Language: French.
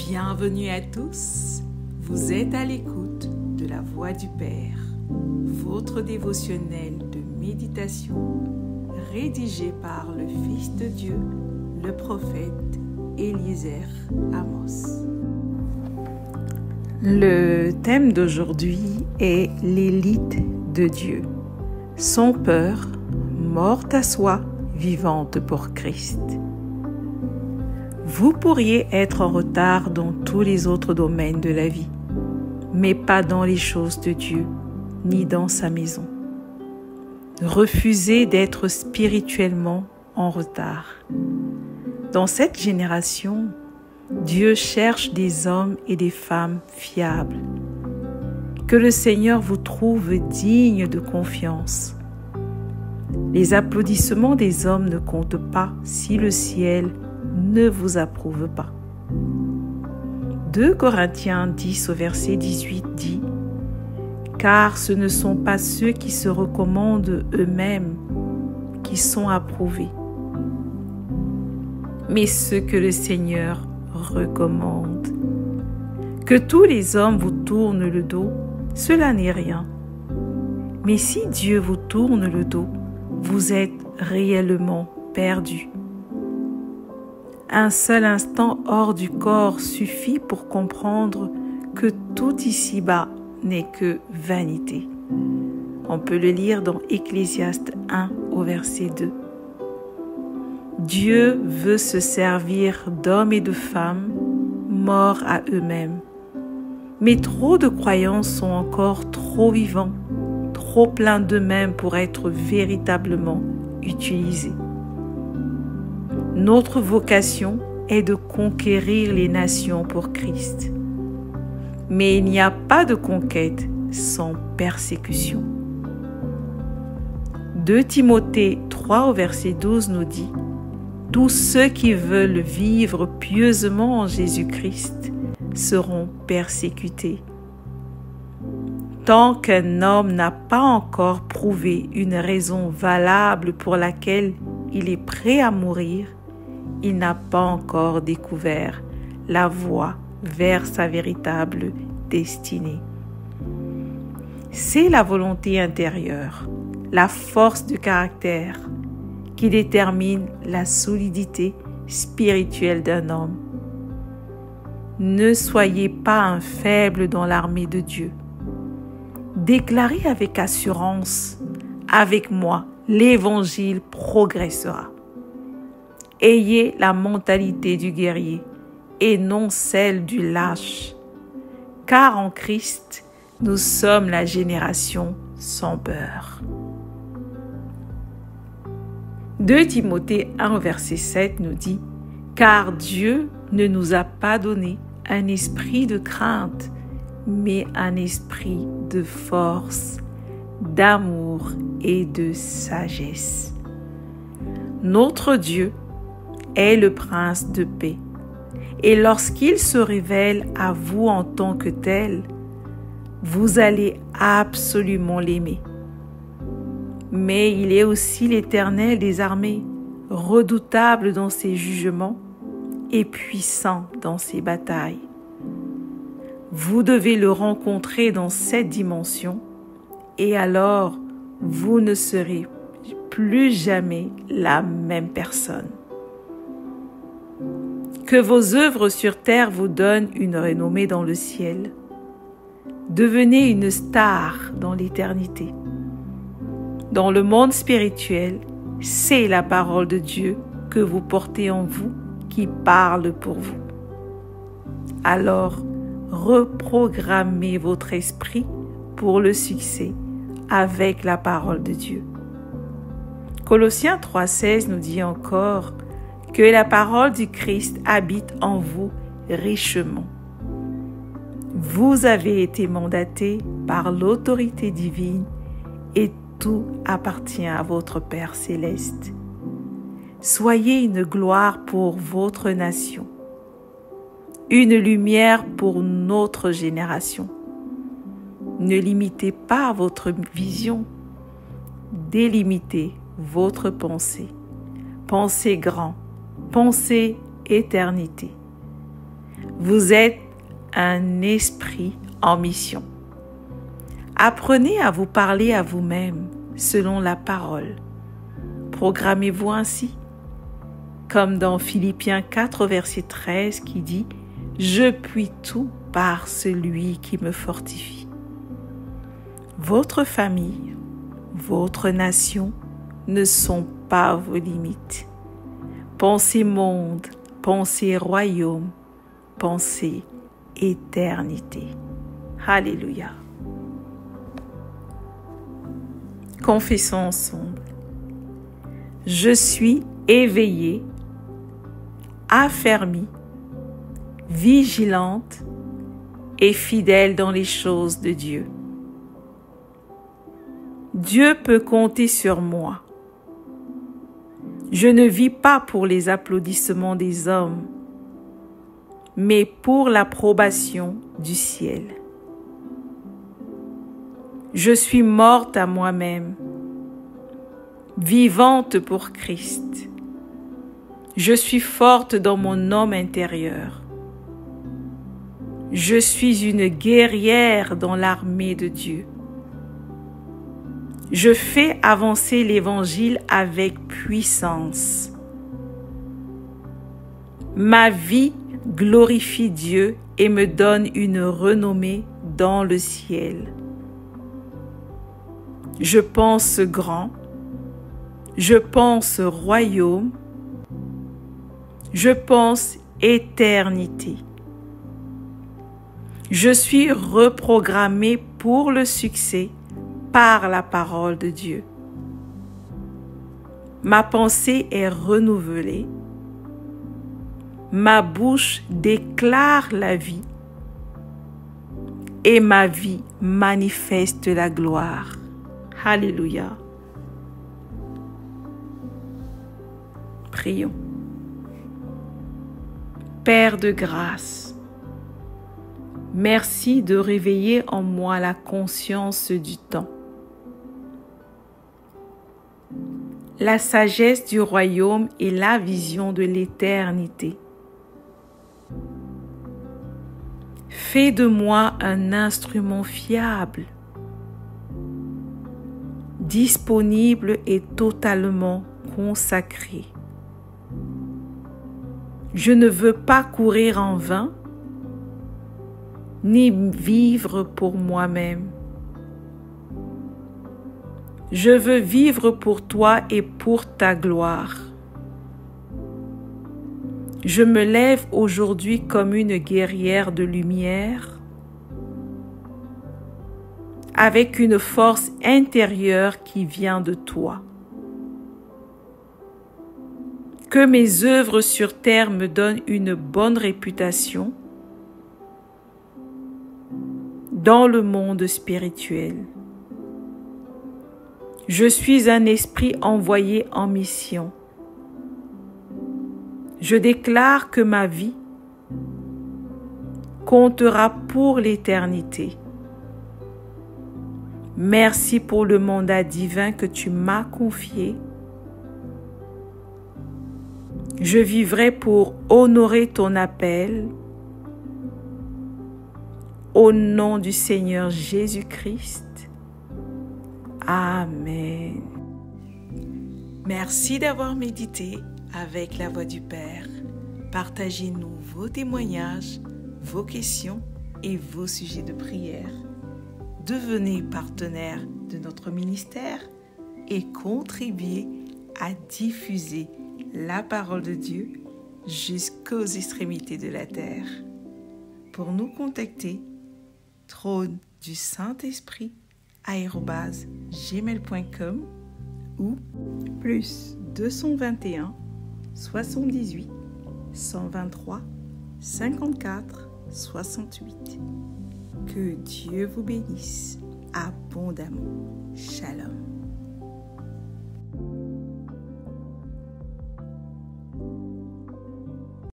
Bienvenue à tous, vous êtes à l'écoute de la Voix du Père, votre dévotionnel de méditation rédigé par le Fils de Dieu, le prophète Eliezer Amos. Le thème d'aujourd'hui est l'élite de Dieu, sans peur, morte à soi, vivante pour Christ. Vous pourriez être en retard dans tous les autres domaines de la vie, mais pas dans les choses de Dieu, ni dans sa maison. Refusez d'être spirituellement en retard. Dans cette génération, Dieu cherche des hommes et des femmes fiables. Que le Seigneur vous trouve dignes de confiance. Les applaudissements des hommes ne comptent pas si le ciel ne vous approuve pas. 2 Corinthiens 10 au verset 18 dit « Car ce ne sont pas ceux qui se recommandent eux-mêmes qui sont approuvés, mais ceux que le Seigneur recommande. Que tous les hommes vous tournent le dos, cela n'est rien. Mais si Dieu vous tourne le dos, vous êtes réellement perdu. » Un seul instant hors du corps suffit pour comprendre que tout ici-bas n'est que vanité. On peut le lire dans Ecclésiaste 1 au verset 2. Dieu veut se servir d'hommes et de femmes morts à eux-mêmes. Mais trop de croyants sont encore trop vivants, trop pleins d'eux-mêmes pour être véritablement utilisés. Notre vocation est de conquérir les nations pour Christ. Mais il n'y a pas de conquête sans persécution. 2 Timothée 3 au verset 12 nous dit « Tous ceux qui veulent vivre pieusement en Jésus-Christ seront persécutés. » Tant qu'un homme n'a pas encore prouvé une raison valable pour laquelle il est prêt à mourir, il n'a pas encore découvert la voie vers sa véritable destinée. C'est la volonté intérieure, la force de caractère qui détermine la solidité spirituelle d'un homme. Ne soyez pas un faible dans l'armée de Dieu. Déclarez avec assurance, avec moi, l'Évangile progressera. Ayez la mentalité du guerrier et non celle du lâche, car en Christ, nous sommes la génération sans peur. 2 Timothée 1 verset 7 nous dit « Car Dieu ne nous a pas donné un esprit de crainte, mais un esprit de force, d'amour et de sagesse. » Notre Dieu est le prince de paix. Et lorsqu'il se révèle à vous en tant que tel, vous allez absolument l'aimer. Mais il est aussi l'Éternel des armées, redoutable dans ses jugements et puissant dans ses batailles. Vous devez le rencontrer dans cette dimension et alors vous ne serez plus jamais la même personne. Que vos œuvres sur terre vous donnent une renommée dans le ciel. Devenez une star dans l'éternité. Dans le monde spirituel, c'est la parole de Dieu que vous portez en vous qui parle pour vous. Alors, reprogrammez votre esprit pour le succès avec la parole de Dieu. Colossiens 3,16 nous dit encore que la parole du Christ habite en vous richement. Vous avez été mandatés par l'autorité divine et tout appartient à votre Père céleste. Soyez une gloire pour votre nation, une lumière pour notre génération. Ne limitez pas votre vision, délimitez votre pensée. Pensez grand, pensez éternité. Vous êtes un esprit en mission. Apprenez à vous parler à vous-même selon la parole. Programmez-vous ainsi, comme dans Philippiens 4, verset 13 qui dit « Je puis tout par celui qui me fortifie ». Votre famille, votre nation ne sont pas vos limites. Pensez monde, pensez royaume, pensez éternité. Alléluia. Confessons ensemble. Je suis éveillée, affermie, vigilante et fidèle dans les choses de Dieu. Dieu peut compter sur moi. Je ne vis pas pour les applaudissements des hommes, mais pour l'approbation du ciel. Je suis morte à moi-même, vivante pour Christ. Je suis forte dans mon homme intérieur. Je suis une guerrière dans l'armée de Dieu. Je fais avancer l'Évangile avec puissance. Ma vie glorifie Dieu et me donne une renommée dans le ciel. Je pense grand, je pense royaume, je pense éternité. Je suis reprogrammé pour le succès par la parole de Dieu. Ma pensée est renouvelée. Ma bouche déclare la vie et ma vie manifeste la gloire. Alléluia. Prions. Père de grâce, merci de réveiller en moi la conscience du temps. La sagesse du royaume et la vision de l'éternité. Fais de moi un instrument fiable, disponible et totalement consacré. Je ne veux pas courir en vain, ni vivre pour moi-même. Je veux vivre pour toi et pour ta gloire. Je me lève aujourd'hui comme une guerrière de lumière, avec une force intérieure qui vient de toi. Que mes œuvres sur terre me donnent une bonne réputation dans le monde spirituel. Je suis un esprit envoyé en mission. Je déclare que ma vie comptera pour l'éternité. Merci pour le mandat divin que tu m'as confié. Je vivrai pour honorer ton appel. Au nom du Seigneur Jésus-Christ. Amen. Merci d'avoir médité avec la Voix du Père. Partagez-nous vos témoignages, vos questions et vos sujets de prière. Devenez partenaire de notre ministère et contribuez à diffuser la parole de Dieu jusqu'aux extrémités de la terre. Pour nous contacter, trône du Saint-Esprit @gmail.com ou +221 78 123 54 68. Que Dieu vous bénisse abondamment. Shalom.